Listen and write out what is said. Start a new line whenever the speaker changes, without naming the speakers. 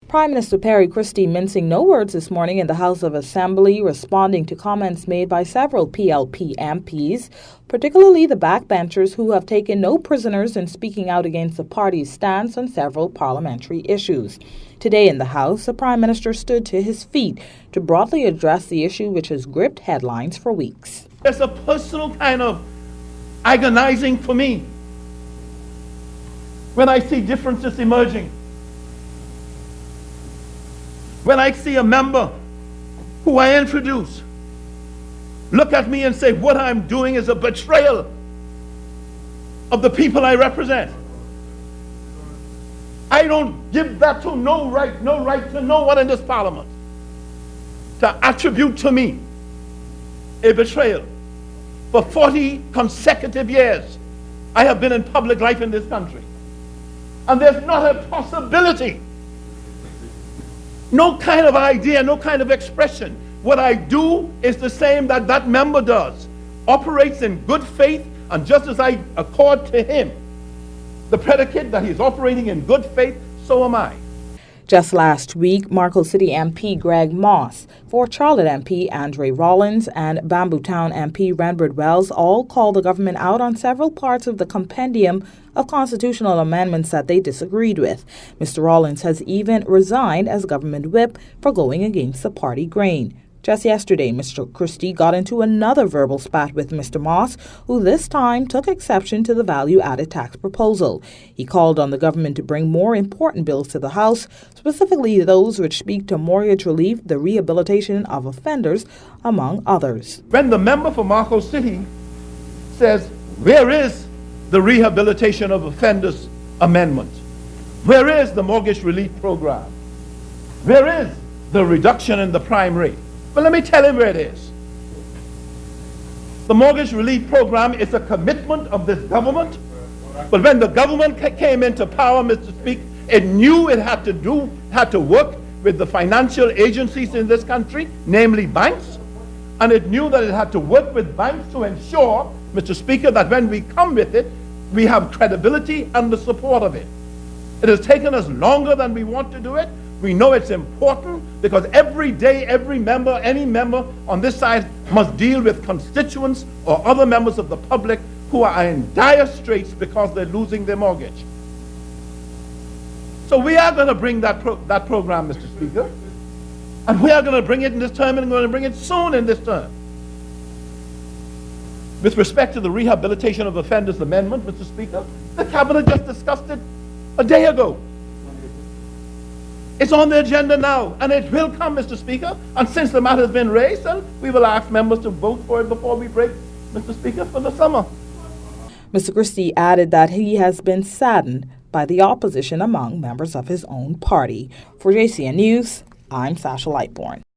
Prime Minister Perry Christie mincing no words this morning in the House of Assembly, responding to comments made by several PLP MPs, particularly the backbenchers who have taken no prisoners in speaking out against the party's stance on several parliamentary issues. Today in the House, the Prime Minister stood to his feet to broadly address the issue which has gripped headlines for weeks.
It's a personal kind of agonizing for me when I see differences emerging. When I see a member who I introduce look at me and say what I'm doing is a betrayal of the people I represent. I don't give that to no right to no one in this parliament to attribute to me a betrayal. For 40 consecutive years, I have been in public life in this country. And there's not a possibility, no kind of idea, no kind of expression. What I do is the same that that member does, operates in good faith, and just as I accord to him the predicate that he's operating in good faith, so am I.
Just last week, Markle City MP Greg Moss, Fort Charlotte MP Andre Rollins, and Bambootown MP Renford Wells all called the government out on several parts of the compendium of constitutional amendments that they disagreed with. Mr. Rollins has even resigned as government whip for going against the party grain. Just yesterday, Mr. Christie got into another verbal spat with Mr. Moss, who this time took exception to the value-added tax proposal. He called on the government to bring more important bills to the House, specifically those which speak to mortgage relief, the rehabilitation of offenders, among others.
When the member for Markle City says, where is the rehabilitation of offenders amendment? Where is the mortgage relief program? Where is the reduction in the prime rate? But let me tell him where it is. The mortgage relief program is a commitment of this government. But when the government came into power, Mr. Speaker, it knew it had to work with the financial agencies in this country, namely banks. And it knew that it had to work with banks to ensure, Mr. Speaker, that when we come with it, we have credibility and the support of it. It has taken us longer than we want to do it. We know it's important because every day, every member, any member on this side must deal with constituents or other members of the public who are in dire straits because they're losing their mortgage. So we are going to bring that program, Mr. Speaker, and we are going to bring it in this term, and we're going to bring it soon in this term. With respect to the Rehabilitation of Offenders Amendment, Mr. Speaker, the Cabinet just discussed it a day ago. It's on the agenda now, and it will come, Mr. Speaker. And since the matter has been raised, then we will ask members to vote for it before we break, Mr. Speaker, for the summer.
Mr. Christie added that he has been saddened by the opposition among members of his own party. For JCN News, I'm Sasha Lightbourne.